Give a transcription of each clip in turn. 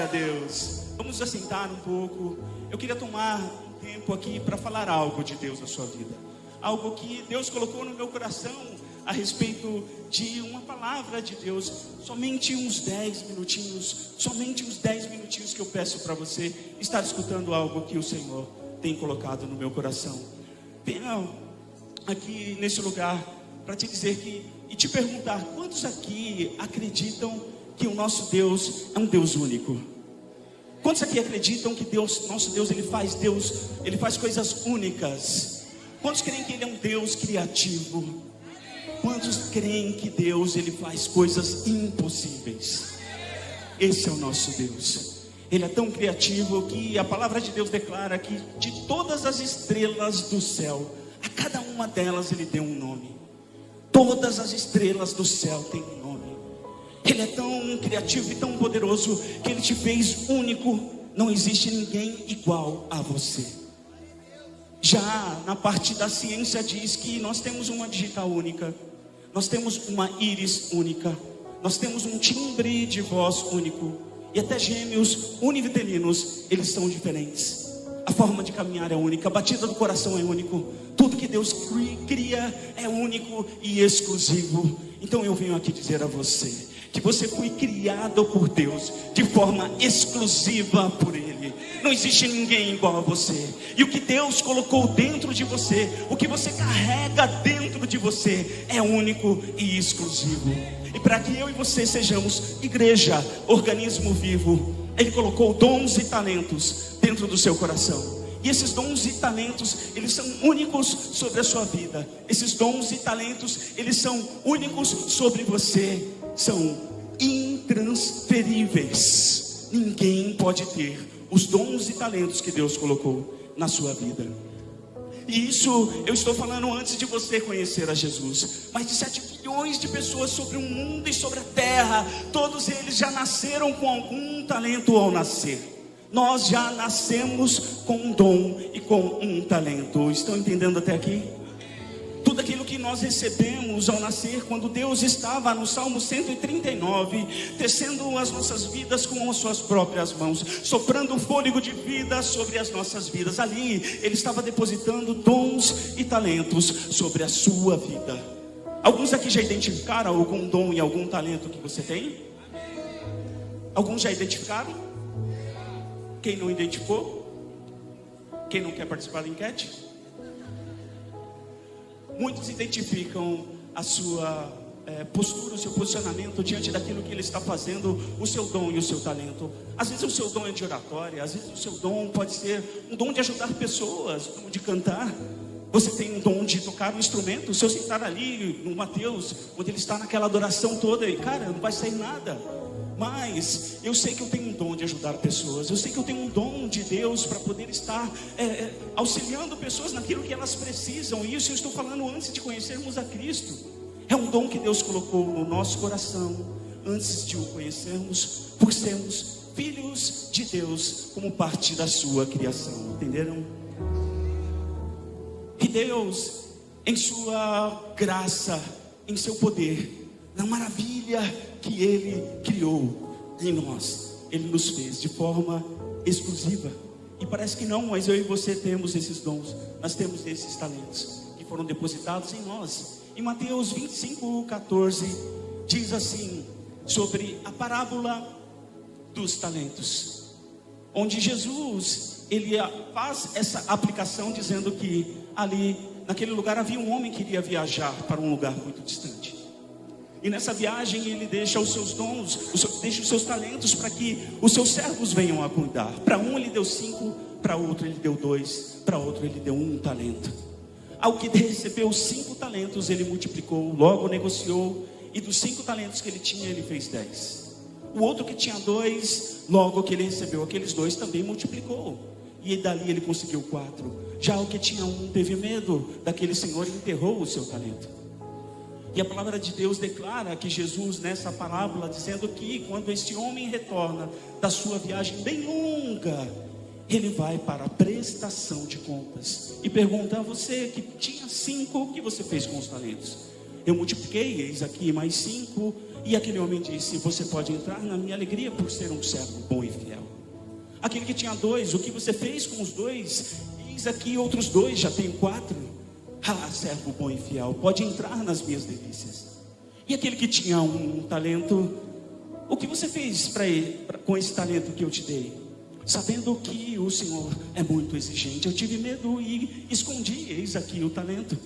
Glória a Deus. Vamos nos assentar um pouco. Eu queria tomar um tempo aqui para falar algo de Deus na sua vida. Algo que Deus colocou no meu coração a respeito de uma palavra de Deus. Somente uns 10 minutinhos que eu peço para você estar escutando algo que o Senhor tem colocado no meu coração. Venha aqui nesse lugar para te dizer e te perguntar: quantos aqui acreditam que o nosso Deus é um Deus único? Quantos aqui acreditam que nosso Deus, ele faz coisas únicas? Quantos creem que ele é um Deus criativo? Quantos creem que Deus, ele faz coisas impossíveis? Esse é o nosso Deus. Ele é tão criativo que a palavra de Deus declara que de todas as estrelas do céu, a cada uma delas ele deu um nome. Todas as estrelas do céu têm um nome. Ele é tão criativo e tão poderoso que ele te fez único. Não existe ninguém igual a você. Já na parte da ciência diz que nós temos uma digital única, nós temos uma íris única, nós temos um timbre de voz único, e até gêmeos univitelinos, eles são diferentes. A forma de caminhar é única, a batida do coração é único. Tudo que Deus cria é único e exclusivo. Então eu venho aqui dizer a você que você foi criado por Deus de forma exclusiva por Ele. Não existe ninguém igual a você. E o que Deus colocou dentro de você, o que você carrega dentro de você, é único e exclusivo. E para que eu e você sejamos igreja, organismo vivo, Ele colocou dons e talentos dentro do seu coração. E esses dons e talentos, eles são únicos sobre a sua vida. Esses dons e talentos, eles são únicos sobre você. São intransferíveis. Ninguém pode ter os dons e talentos que Deus colocou na sua vida. E isso eu estou falando antes de você conhecer a Jesus. Mais de 7 bilhões de pessoas sobre o mundo e sobre a terra, todos eles já nasceram com algum talento ao nascer. Nós já nascemos com um dom e com um talento. Estão entendendo até aqui? Tudo aquilo que nós recebemos ao nascer, quando Deus estava no Salmo 139, tecendo as nossas vidas com as suas próprias mãos, soprando o fôlego de vida sobre as nossas vidas. Ali Ele estava depositando dons e talentos sobre a sua vida. Alguns aqui já identificaram algum dom e algum talento que você tem? Alguns já identificaram? Quem não identificou? Quem não quer participar da enquete? Muitos identificam a sua postura, o seu posicionamento diante daquilo que ele está fazendo, o seu dom e o seu talento. Às vezes o seu dom é de oratória, às vezes o seu dom pode ser um dom de ajudar pessoas, um dom de cantar. Você tem um dom de tocar um instrumento. Se eu sentar ali no Mateus, onde ele está naquela adoração toda, e cara, não vai sair nada. Mas eu sei que eu tenho um dom de ajudar pessoas. Eu sei que eu tenho um dom de Deus para poder estar auxiliando pessoas naquilo que elas precisam. E isso eu estou falando antes de conhecermos a Cristo. É um dom que Deus colocou no nosso coração antes de o conhecermos, por sermos filhos de Deus como parte da sua criação. Entenderam? E Deus, em sua graça, em seu poder, na maravilha que Ele criou em nós, Ele nos fez de forma exclusiva. E parece que não, mas eu e você temos esses dons, nós temos esses talentos que foram depositados em nós. Em Mateus 25:14 diz assim, sobre a parábola dos talentos, onde Jesus, ele faz essa aplicação dizendo que ali, naquele lugar havia um homem que iria viajar para um lugar muito distante. E nessa viagem ele deixa os seus dons, deixa os seus talentos para que os seus servos venham a cuidar. Para um ele deu 5, para outro ele deu 2, para outro ele deu 1 talento. Ao que recebeu 5 talentos, ele multiplicou, logo negociou, e dos 5 talentos que ele tinha, ele fez 10. O outro que tinha 2, logo que ele recebeu aqueles 2, também multiplicou, e dali ele conseguiu 4. Já o que tinha 1 teve medo daquele senhor e enterrou o seu talento. E a palavra de Deus declara que Jesus, nessa parábola, dizendo que quando este homem retorna da sua viagem bem longa, ele vai para a prestação de contas e pergunta a você que tinha 5, o que você fez com os talentos? Eu multipliquei, eis aqui mais 5. E aquele homem disse: você pode entrar na minha alegria por ser um servo bom e fiel. Aquele que tinha 2, o que você fez com os 2? Eis aqui outros 2, já tenho 4. Servo bom e fiel, pode entrar nas minhas delícias. E aquele que tinha um talento, o que você fez para ele, com esse talento que eu te dei? Sabendo que o Senhor é muito exigente, eu tive medo e escondi, eis aqui o talento.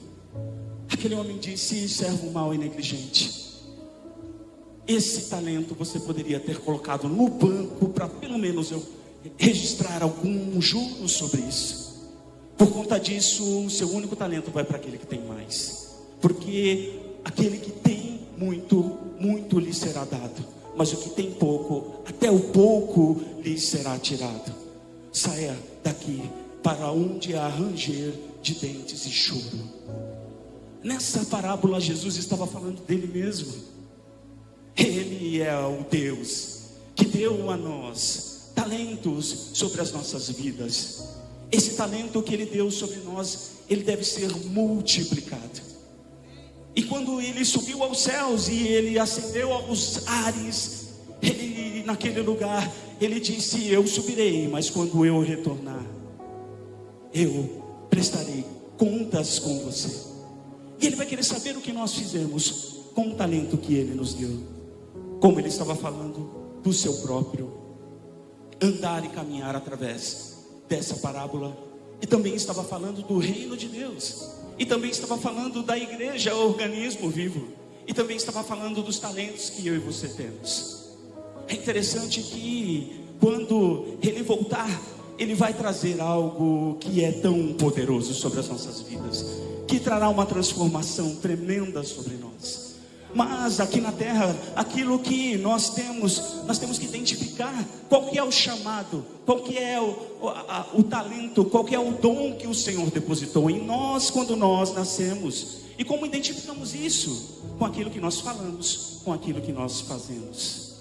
Aquele homem disse: servo mau e negligente, esse talento você poderia ter colocado no banco para pelo menos eu registrar algum juro sobre isso. Por conta disso, o seu único talento vai para aquele que tem mais, porque aquele que tem muito, muito lhe será dado, mas o que tem pouco, até o pouco lhe será tirado. Saia daqui para onde há ranger de dentes e choro. Nessa parábola Jesus estava falando dele mesmo. Ele é o Deus que deu a nós talentos sobre as nossas vidas. Esse talento que Ele deu sobre nós, ele deve ser multiplicado. E quando Ele subiu aos céus e Ele ascendeu aos ares, Ele, naquele lugar, Ele disse: eu subirei, mas quando eu retornar, eu prestarei contas com você. E Ele vai querer saber o que nós fizemos com o talento que Ele nos deu. Como Ele estava falando do seu próprio andar e caminhar através dessa parábola, e também estava falando do reino de Deus, e também estava falando da igreja, o organismo vivo, e também estava falando dos talentos que eu e você temos. É interessante que quando Ele voltar, Ele vai trazer algo que é tão poderoso sobre as nossas vidas, que trará uma transformação tremenda sobre nós. Mas aqui na terra, aquilo que nós temos que identificar qual que é o chamado, qual que é o talento, qual que é o dom que o Senhor depositou em nós quando nós nascemos. E como identificamos isso? Com aquilo que nós falamos, com aquilo que nós fazemos.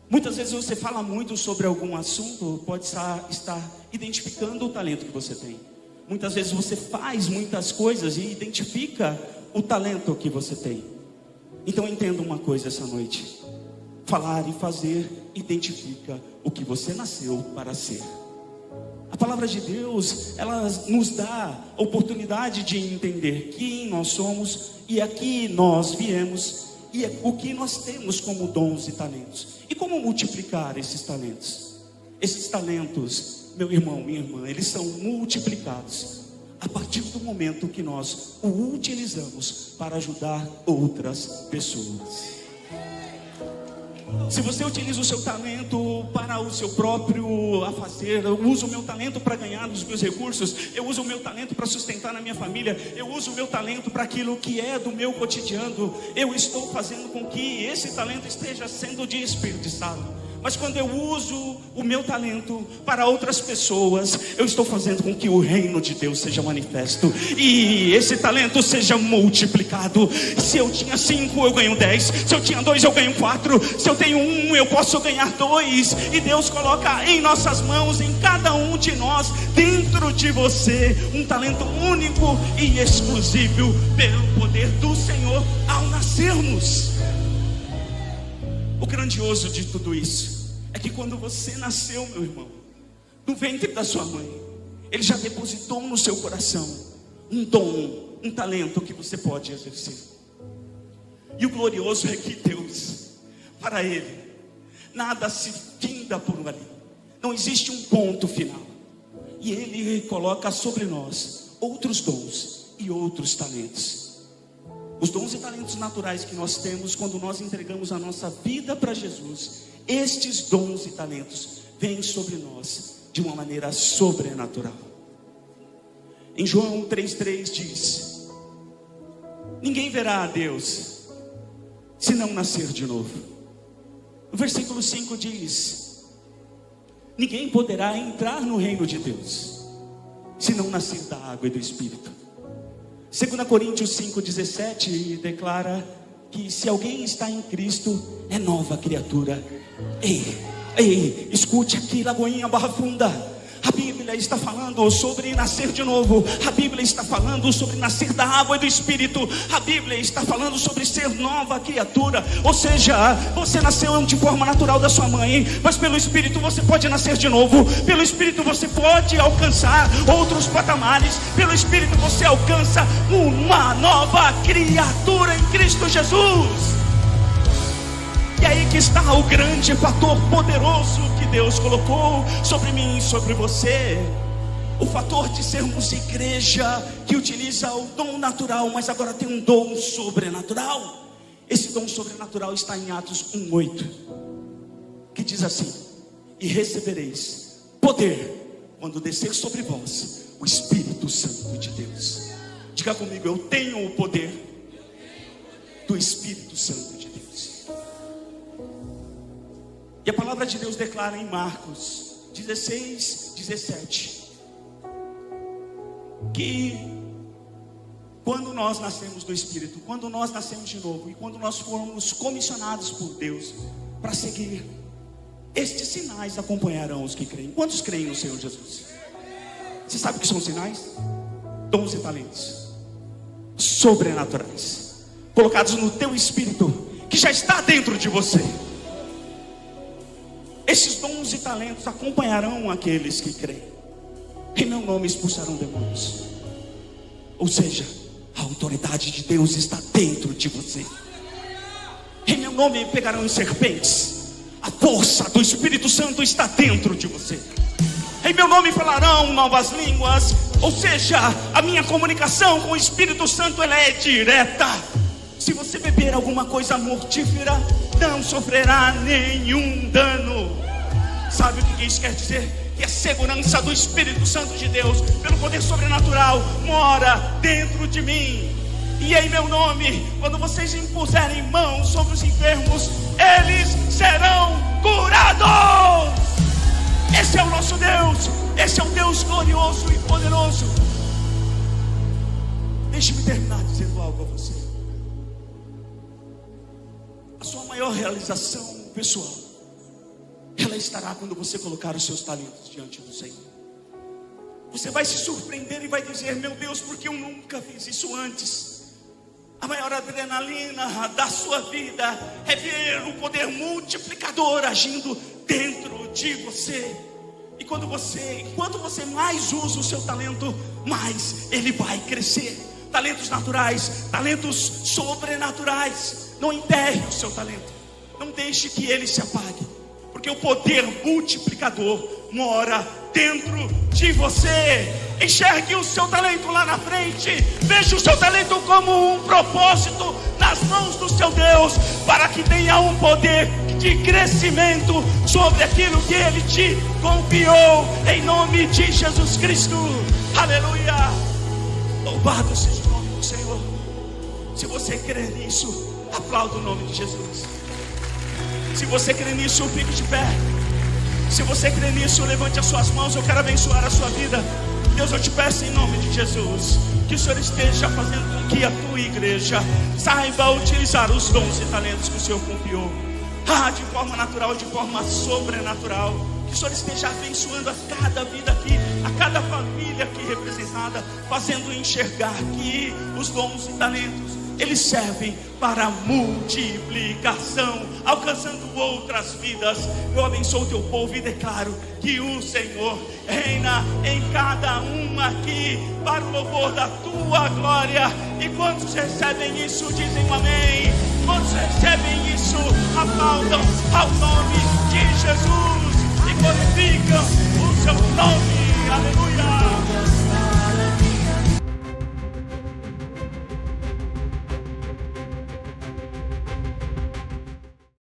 Muitas vezes você fala muito sobre algum assunto, pode estar identificando o talento que você tem. Muitas vezes você faz muitas coisas e identifica o talento que você tem. Então entenda uma coisa essa noite: falar e fazer identifica o que você nasceu para ser. A palavra de Deus, ela nos dá a oportunidade de entender quem nós somos e aqui nós viemos, e o que nós temos como dons e talentos, e como multiplicar esses talentos. Esses talentos, meu irmão, minha irmã, eles são multiplicados a partir do momento que nós o utilizamos para ajudar outras pessoas. Se você utiliza o seu talento para o seu próprio afazer, eu uso o meu talento para ganhar os meus recursos, eu uso o meu talento para sustentar a minha família, eu uso o meu talento para aquilo que é do meu cotidiano, eu estou fazendo com que esse talento esteja sendo desperdiçado. Mas quando eu uso o meu talento para outras pessoas, eu estou fazendo com que o reino de Deus seja manifesto e esse talento seja multiplicado. Se eu tinha 5, eu ganho 10. Se eu tinha 2, eu ganho 4. Se eu tenho 1, eu posso ganhar 2. E Deus coloca em nossas mãos, em cada um de nós, dentro de você, um talento único e exclusivo pelo poder do Senhor ao nascermos. O grandioso de tudo isso é que quando você nasceu, meu irmão, no ventre da sua mãe, Ele já depositou no seu coração um dom, um talento que você pode exercer. E o glorioso é que Deus, para Ele, nada se finda por ali. Não existe um ponto final. E Ele coloca sobre nós outros dons e outros talentos. Os dons e talentos naturais que nós temos quando nós entregamos a nossa vida para Jesus, estes dons e talentos vêm sobre nós de uma maneira sobrenatural. Em João 3,3 diz: ninguém verá a Deus se não nascer de novo. O versículo 5 diz: ninguém poderá entrar no reino de Deus se não nascer da água e do Espírito. 2 Coríntios 5,17 declara que se alguém está em Cristo, é nova criatura. Ei, escute aqui, Lagoinha, Barra Funda. A Bíblia Bíblia está falando sobre nascer de novo. A Bíblia está falando sobre nascer da água e do Espírito. A Bíblia está falando sobre ser nova criatura. Ou seja, você nasceu de forma natural da sua mãe, mas pelo Espírito você pode nascer de novo. Pelo Espírito você pode alcançar outros patamares. Pelo Espírito você alcança uma nova criatura em Cristo Jesus. E aí que está o grande fator poderoso que Deus colocou sobre mim e sobre você. O fator de sermos igreja que utiliza o dom natural, mas agora tem um dom sobrenatural. Esse dom sobrenatural está em Atos 1:8, que diz assim: e recebereis poder quando descer sobre vós o Espírito Santo de Deus. Diga comigo: eu tenho o poder do Espírito Santo de Deus. E a palavra de Deus declara em Marcos 16:17 que quando nós nascemos do Espírito, quando nós nascemos de novo e quando nós fomos comissionados por Deus para seguir, estes sinais acompanharão os que creem. Quantos creem no Senhor Jesus? Você sabe o que são sinais? Dons e talentos sobrenaturais colocados no teu espírito, que já está dentro de você. Esses dons e talentos acompanharão aqueles que creem. Em meu nome expulsarão demônios. Ou seja, a autoridade de Deus está dentro de você. Em meu nome pegarão em serpentes. A força do Espírito Santo está dentro de você. Em meu nome falarão novas línguas. Ou seja, a minha comunicação com o Espírito Santo, ela é direta. Se você beber alguma coisa mortífera, não sofrerá nenhum dano. Sabe o que isso quer dizer? Que a segurança do Espírito Santo de Deus, pelo poder sobrenatural, mora dentro de mim. E em meu nome, quando vocês impuserem mãos sobre os enfermos, eles serão curados. Esse é o nosso Deus. Esse é um Deus glorioso e poderoso. Deixe-me terminar dizendo algo a você. A sua maior realização pessoal, ela estará quando você colocar os seus talentos diante do Senhor. Você vai se surpreender e vai dizer: meu Deus, porque eu nunca fiz isso antes? A maior adrenalina da sua vida é ver o poder multiplicador agindo dentro de você. E quanto você mais usa o seu talento, mais ele vai crescer. Talentos naturais, talentos sobrenaturais. Não enterre o seu talento. Não deixe que ele se apague. Porque o poder multiplicador mora dentro de você. Enxergue o seu talento lá na frente. Veja o seu talento como um propósito nas mãos do seu Deus, para que tenha um poder de crescimento sobre aquilo que Ele te confiou, em nome de Jesus Cristo. Aleluia. Louvado seja o nome do Senhor. Se você crer nisso, aplauda o nome de Jesus. Se você crê nisso, fique de pé. Se você crê nisso, levante as suas mãos. Eu quero abençoar a sua vida. Deus, eu te peço em nome de Jesus, que o Senhor esteja fazendo com que a tua igreja saiba utilizar os dons e talentos que o Senhor confiou, de forma natural, de forma sobrenatural. Que o Senhor esteja abençoando a cada vida aqui, a cada família aqui representada, fazendo enxergar que os dons e talentos, eles servem para multiplicação, alcançando outras vidas. Eu abençoo o teu povo e declaro que o Senhor reina em cada uma aqui, para o louvor da tua glória. E quantos recebem isso, dizem um amém. Quantos recebem isso, aplaudam ao nome de Jesus e glorificam o seu nome.